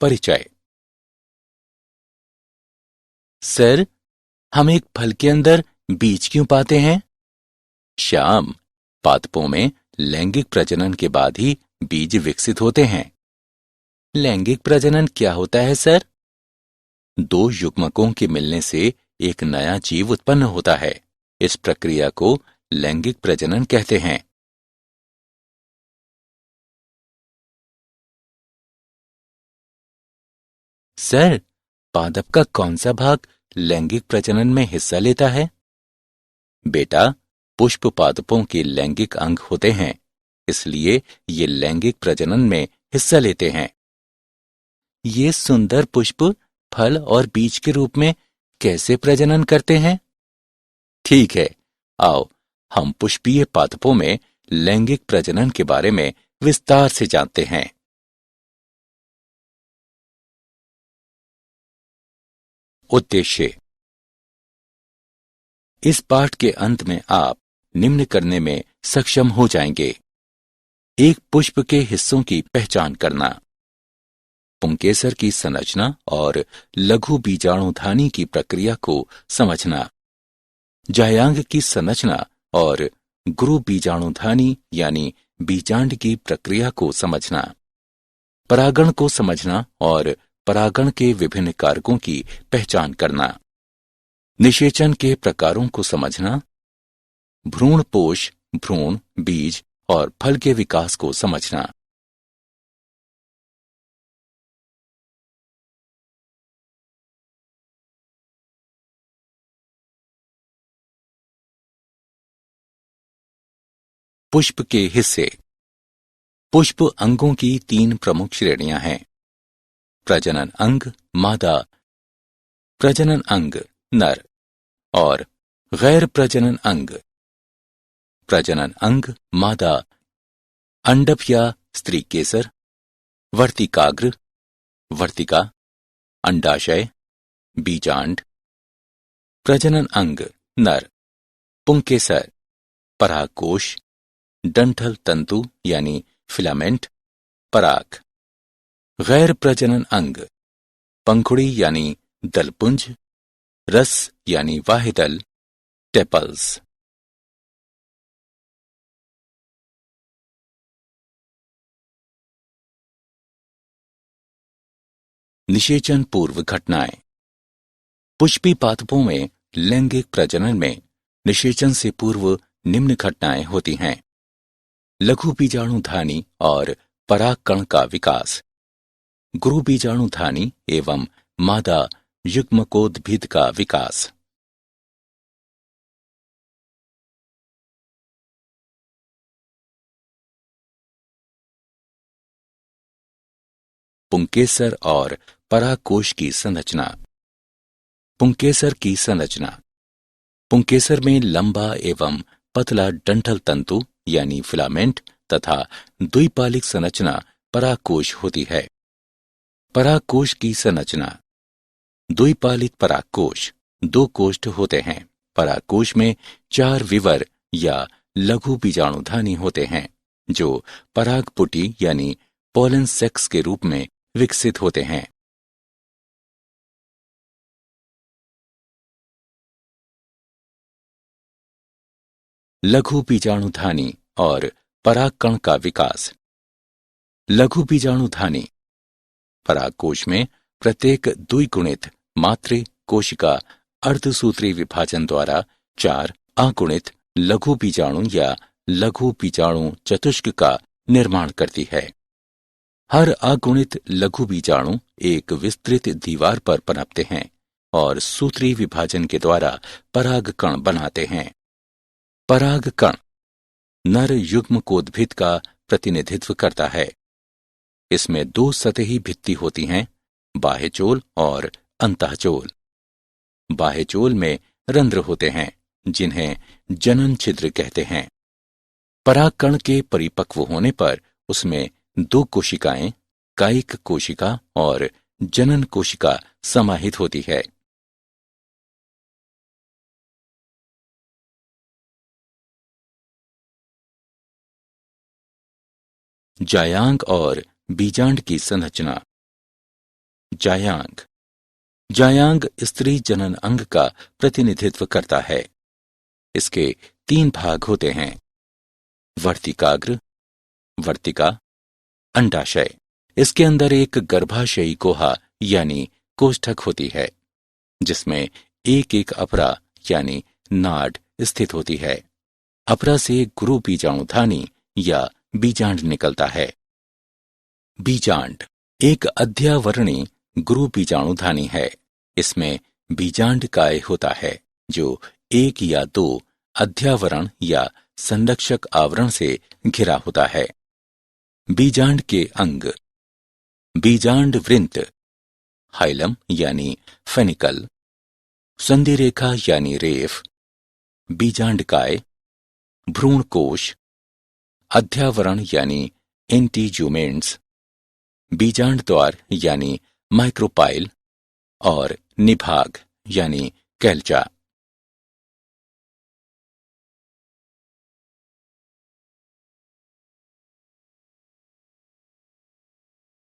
परिचय। सर, हम एक फल के अंदर बीज क्यों पाते हैं? श्याम, पादपों में लैंगिक प्रजनन के बाद ही बीज विकसित होते हैं। लैंगिक प्रजनन क्या होता है सर? दो युग्मकों के मिलने से एक नया जीव उत्पन्न होता है। इस प्रक्रिया को लैंगिक प्रजनन कहते हैं। सर, पादप का कौन सा भाग लैंगिक प्रजनन में हिस्सा लेता है? बेटा, पुष्प पादपों के लैंगिक अंग होते हैं, इसलिए ये लैंगिक प्रजनन में हिस्सा लेते हैं। ये सुंदर पुष्प फल और बीज के रूप में कैसे प्रजनन करते हैं? ठीक है, आओ हम पुष्पीय पादपों में लैंगिक प्रजनन के बारे में विस्तार से जानते हैं। उद्देश्य। इस पाठ के अंत में आप निम्न करने में सक्षम हो जाएंगे। एक पुष्प के हिस्सों की पहचान करना, पुंकेसर की संरचना और लघु बीजाणुधानी की प्रक्रिया को समझना, जायांग की संरचना और गुरु बीजाणुधानी यानी बीजांड की प्रक्रिया को समझना, परागण को समझना और परागण के विभिन्न कारकों की पहचान करना, निषेचन के प्रकारों को समझना, भ्रूणपोष, भ्रूण, बीज और फल के विकास को समझना। पुष्प के हिस्से। पुष्प अंगों की तीन प्रमुख श्रेणियां हैं। प्रजनन अंग मादा, प्रजनन अंग नर और गैर प्रजनन अंग। प्रजनन अंग मादा, अंडप या स्त्री केसर, वर्तिकाग्र, वर्तिका, अंडाशय, बीजांड। प्रजनन अंग नर, पुंकेसर, परागकोश, डंठल तंतु यानी फिलामेंट, पराग। गैर प्रजनन अंग पंखुड़ी यानी दलपुंज, रस यानी वाहिदल, टेपल्स। निषेचन पूर्व घटनाएं। पुष्पी पादपों में लैंगिक प्रजनन में निषेचन से पूर्व निम्न घटनाएं होती हैं। लघु बीजाणुधानी और परागकण का विकास, गुरु बीजाणुधानी एवं मादा युग्मकोद्भिद का विकास। पुंकेसर और परागकोश की संरचना। पुंकेसर की संरचना। पुंकेसर में लंबा एवं पतला डंठल तंतु यानी फिलामेंट तथा द्विपालिक संरचना परागकोश होती है। परागकोश की संरचना। द्विपालित परागकोश, दो कोष्ठ होते हैं। परागकोश में 4 विवर या लघु बीजाणुधानी होते हैं, जो परागपुटी यानी पोलन सेक्स के रूप में विकसित होते हैं। लघु बीजाणुधानी और परागकण का विकास। लघु बीजाणुधानी। परागकोश में प्रत्येक द्विगुणित मातृ कोशिका अर्धसूत्री विभाजन द्वारा 4 अगुणित लघु बीजाणु या लघु बीजाणु चतुष्क का निर्माण करती है। हर अगुणित लघु बीजाणु एक विस्तृत दीवार पर पनपते हैं और सूत्री विभाजन के द्वारा परागकण बनाते हैं। परागकण नर युग्मकोद्भिद का प्रतिनिधित्व करता है। इसमें 2 सतही भित्ति होती हैं, बाह्यचोल और अंतःचोल। बाह्यचोल में रंध्र होते हैं, जिन्हें जनन छिद्र कहते हैं। परागकण के परिपक्व होने पर उसमें 2 कोशिकाएं, कायिक कोशिका और जनन कोशिका समाहित होती है। जायांग और बीजांड की संरचना। जायांग। जायांग स्त्री जनन अंग का प्रतिनिधित्व करता है। इसके 3 भाग होते हैं: वर्तिकाग्र, वर्तिका, अंडाशय। इसके अंदर एक गर्भाशयी कोहा यानी कोष्ठक होती है, जिसमें एक एक अपरा यानी नाड स्थित होती है। अपरा से गुरु बीजाणुधानी या बीजांड निकलता है। बीजांड एक अध्यावरणी गुरु बीजाणुधानी है। इसमें बीजांड काय होता है, जो 1 या 2 अध्यावरण या संरक्षक आवरण से घिरा होता है। बीजांड के अंग: बीजांड वृंत, हाइलम यानी फेनिकल, संधि रेखा यानी रेफ, बीजांडकाय, भ्रूणकोश, अध्यावरण यानी एंटीज्यूमेंट्स, बीजांड द्वार यानी माइक्रोपाइल और निभाग यानी कैल्चा।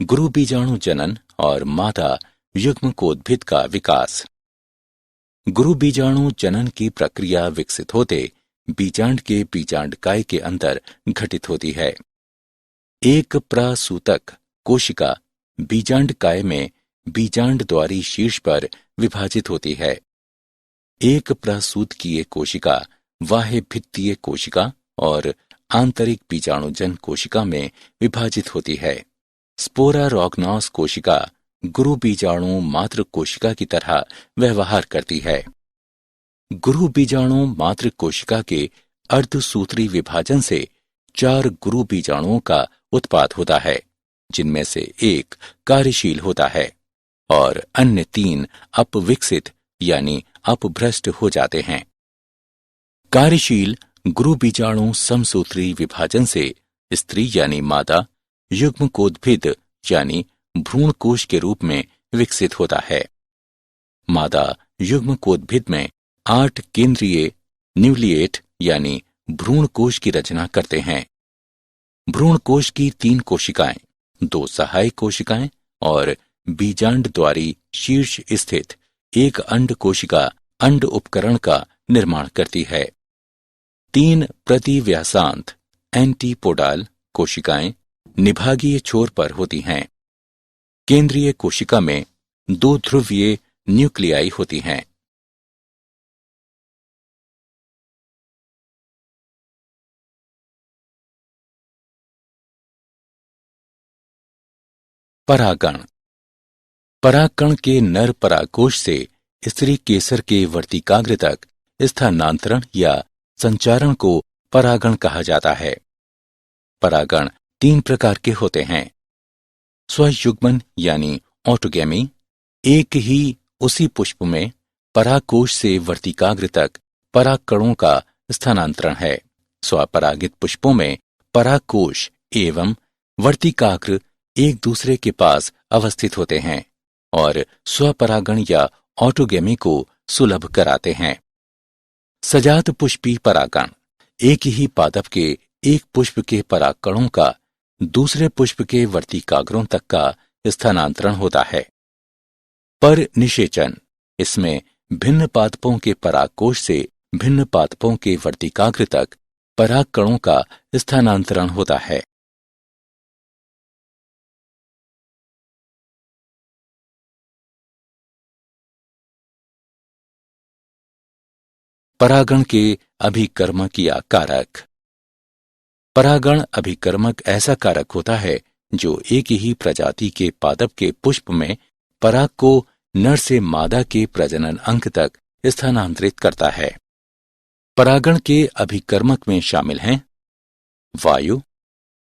गुरु बीजाणु जनन और मादा युग्मकोद्भिद का विकास। गुरु बीजाणु जनन की प्रक्रिया विकसित होते बीजांड के बीजांडकाय के अंदर घटित होती है। एक प्रसूतक कोशिका बीजांडकाय में बीजांड द्वारी शीर्ष पर विभाजित होती है। एक प्रसूतकीय कोशिका बाह्य भित्तीय कोशिका और आंतरिक बीजाणुजन कोशिका में विभाजित होती है। स्पोरारॉग्नोस कोशिका गुरु बीजाणु मातृ कोशिका की तरह व्यवहार करती है। गुरु बीजाणु मातृ कोशिका के अर्धसूत्री विभाजन से 4 गुरु बीजाणुओं का उत्पाद होता है, जिनमें से एक कार्यशील होता है और अन्य 3 अपविकसित यानी अपभ्रष्ट हो जाते हैं। कार्यशील गुरु बीजाणु समसूत्री विभाजन से स्त्री यानी मादा युग्मकोद्भिद यानी भ्रूणकोश के रूप में विकसित होता है। मादा युग्मकोद्भिद में 8 केंद्रीय न्यूक्लिएट यानी भ्रूणकोश की रचना करते हैं। भ्रूणकोश की 3 कोशिकाएं, 2 सहायक कोशिकाएं और बीजांड द्वारी शीर्ष स्थित एक अंड कोशिका अंड उपकरण का निर्माण करती है। 3 प्रतिव्यासांत एंटीपोडाल कोशिकाएं निभागीय छोर पर होती हैं। केंद्रीय कोशिका में 2 ध्रुवीय न्यूक्लियाई होती हैं। परागण। परागकण के नर परागकोश से स्त्री केसर के वर्तिकाग्र तक स्थानांतरण या संचारण को परागण कहा जाता है। परागण 3 प्रकार के होते हैं: स्वयुग्मन यानी ऑटोगैमी, एक ही उसी पुष्प में परागकोश से वर्तिकाग्र तक परागकणों का स्थानांतरण है। स्वपरागित पुष्पों में परागकोश एवं वर्तिकाग्र एक दूसरे के पास अवस्थित होते हैं और स्वपरागण या ऑटोगैमी को सुलभ कराते हैं। सजात पुष्पी परागण एक ही पादप के एक पुष्प के परागकणों का दूसरे पुष्प के वर्तिकाग्रों तक का स्थानांतरण होता है। पर निषेचन इसमें भिन्न पादपों के परागकोश से भिन्न पादपों के वर्तिकाग्र तक परागकणों का स्थानांतरण होता है। परागण के अभिकर्मक या कारक। परागण अभिकर्मक ऐसा कारक होता है जो एक ही प्रजाति के पादप के पुष्प में पराग को नर से मादा के प्रजनन अंग तक स्थानांतरित करता है। परागण के अभिकर्मक में शामिल हैं वायु,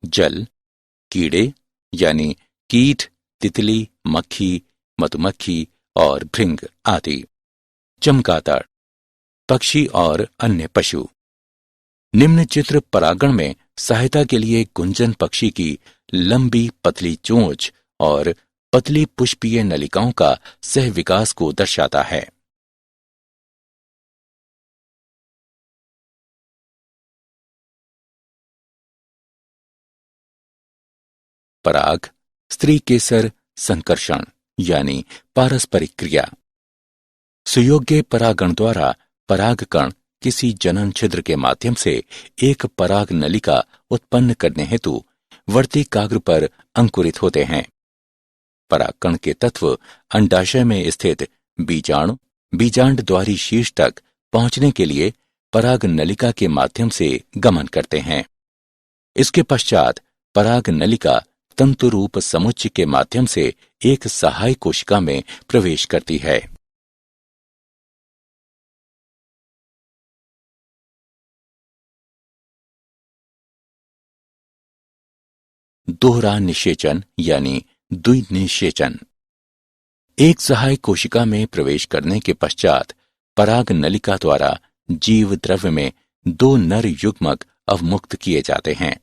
जल, कीड़े यानी कीट, तितली, मक्खी, मधुमक्खी और भृंग आदि, चमगादड़, पक्षी और अन्य पशु। निम्न चित्र परागण में सहायता के लिए गुंजन पक्षी की लंबी पतली चोंच और पतली पुष्पीय नलिकाओं का सहविकास को दर्शाता है। पराग, स्त्री केसर, संकर्षण यानी पारस्परिक क्रिया। सुयोग्य परागण द्वारा परागकण किसी जनन छिद्र के माध्यम से एक पराग नलिका उत्पन्न करने हेतु वर्तिकाग्र पर अंकुरित होते हैं। परागकण के तत्व अंडाशय में स्थित बीजाणु बीजांड द्वारी शीर्ष तक पहुंचने के लिए पराग नलिका के माध्यम से गमन करते हैं। इसके पश्चात पराग नलिका तंतु रूप समुच्चय के माध्यम से एक सहायक कोशिका में प्रवेश करती है। दोहरा निषेचन यानी द्विनिषेचन। एक सहायक कोशिका में प्रवेश करने के पश्चात पराग नलिका द्वारा जीव द्रव्य में दो नर युग्मक अवमुक्त किए जाते हैं।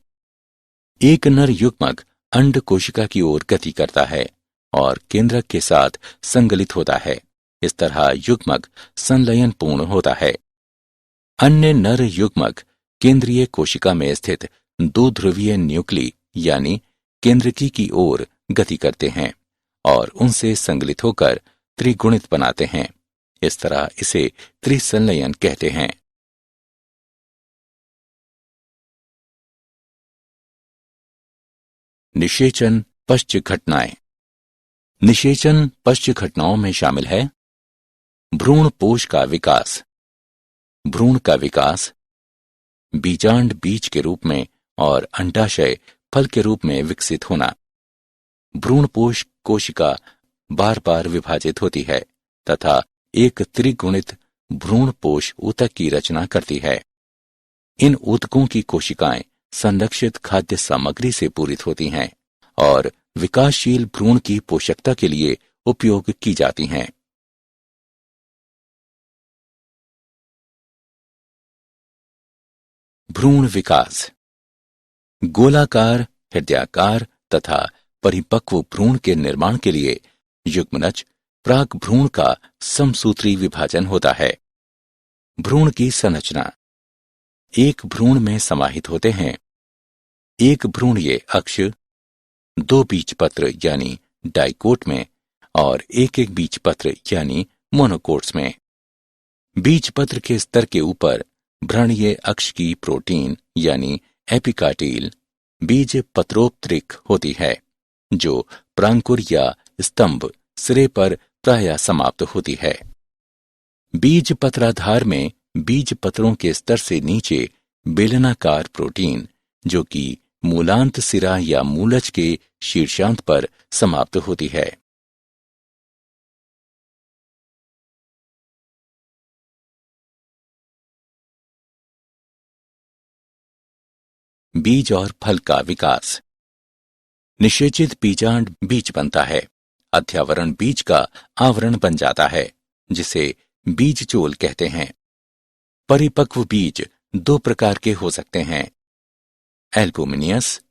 एक नर युग्मक अंड कोशिका की ओर गति करता है और केंद्रक के साथ संगलित होता है। इस तरह युग्मक संलयन पूर्ण होता है। अन्य नर युग्मक केंद्रीय कोशिका में स्थित दो ध्रुवीय न्यूक्ली यानी केंद्रकी की ओर गति करते हैं और उनसे संगलित होकर त्रिगुणित बनाते हैं। इस तरह इसे त्रिसंलयन कहते हैं। निषेचन पश्च घटनाएं। निषेचन पश्च घटनाओं में शामिल है भ्रूण पोष का विकास, भ्रूण का विकास, बीजांड बीज के रूप में और अंडाशय फल के रूप में विकसित होना। भ्रूणपोष कोशिका बार बार विभाजित होती है तथा एक त्रिगुणित भ्रूणपोष ऊतक की रचना करती है। इन ऊतकों की कोशिकाएं संरक्षित खाद्य सामग्री से पूरित होती हैं और विकासशील भ्रूण की पोषकता के लिए उपयोग की जाती हैं। भ्रूण विकास। गोलाकार, हृदयाकार तथा परिपक्व भ्रूण के निर्माण के लिए युग्मनज प्राक भ्रूण का समसूत्री विभाजन होता है। भ्रूण की संरचना। एक भ्रूण में समाहित होते हैं एक भ्रूणीय अक्ष, दो बीजपत्र यानी डाइकोट में और एक एक बीजपत्र यानी मोनोकोट्स में। बीजपत्र के स्तर के ऊपर भ्रणीय अक्ष की प्रोटीन यानी एपिकाटील बीज पत्रोपत्रिक होती है जो प्रांकुर या स्तंभ सिरे पर प्रायः समाप्त होती है। बीज पत्राधार में बीज पत्रों के स्तर से नीचे बेलनाकार प्रोटीन जो कि मूलांत सिरा या मूलज के शीर्षांत पर समाप्त होती है। बीज और फल का विकास। निषेचित बीजांड बीज बनता है। अध्यावरण बीज का आवरण बन जाता है जिसे बीजचोल कहते हैं। परिपक्व बीज दो प्रकार के हो सकते हैं, एल्बुमिनियस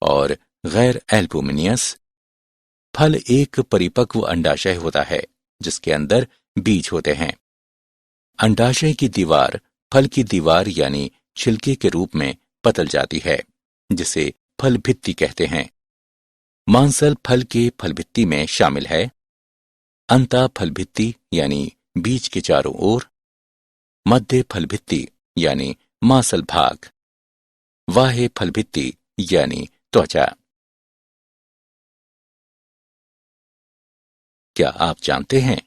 और गैर एल्बुमिनियस। फल एक परिपक्व अंडाशय होता है जिसके अंदर बीज होते हैं। अंडाशय की दीवार फल की दीवार यानी छिलके के रूप में पतल जाती है जिसे फल भित्ति कहते हैं। मांसल फल के फल भित्ति में शामिल है अंता फल भित्ति यानी बीज के चारों ओर, मध्य फल भित्ति यानी मांसल भाग, बाह्य फल भित्ति यानी त्वचा। क्या आप जानते हैं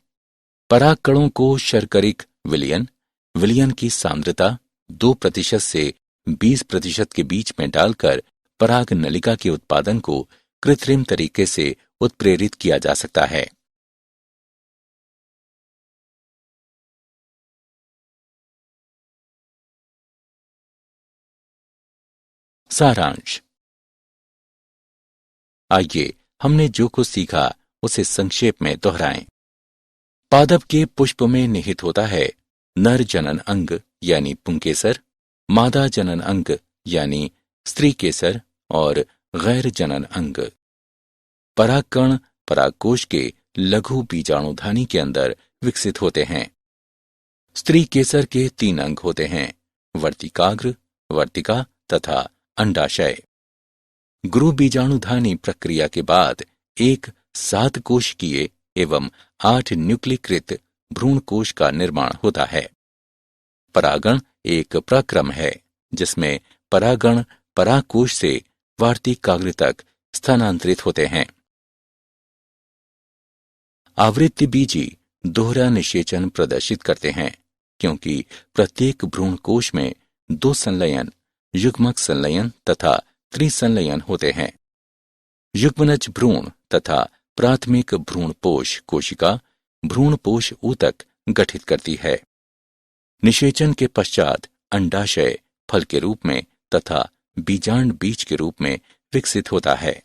परागकणों को शर्करिक विलयन, विलयन की सांद्रता 2% से 20% के बीच में डालकर पराग नलिका के उत्पादन को कृत्रिम तरीके से उत्प्रेरित किया जा सकता है। सारांश। आइए हमने जो कुछ सीखा उसे संक्षेप में दोहराएं। पादप के पुष्प में निहित होता है नर जनन अंग यानी पुंकेसर, मादा जनन अंग यानी स्त्री केसर और गैर जनन अंग। परागकण परागकोश के लघु बीजाणुधानी के अंदर विकसित होते हैं। स्त्री केसर के 3 अंग होते हैं, वर्तिकाग्र, वर्तिका तथा अंडाशय। गुरु बीजाणुधानी प्रक्रिया के बाद एक 7 कोशिकीय एवं 8 न्यूक्लीकृत भ्रूण कोश का निर्माण होता है। परागण एक प्रक्रम है जिसमें परागण परागकोश से वार्तिकाग्र तक स्थानांतरित होते हैं। आवृत्तिबीजी दोहरा निषेचन प्रदर्शित करते हैं क्योंकि प्रत्येक भ्रूण कोश में 2 संलयन, युग्मक संलयन तथा त्रिसंलयन होते हैं। युग्मनज भ्रूण तथा प्राथमिक भ्रूणपोष कोशिका भ्रूणपोष ऊतक गठित करती है। निषेचन के पश्चात अंडाशय फल के रूप में तथा बीजांड बीज के रूप में विकसित होता है।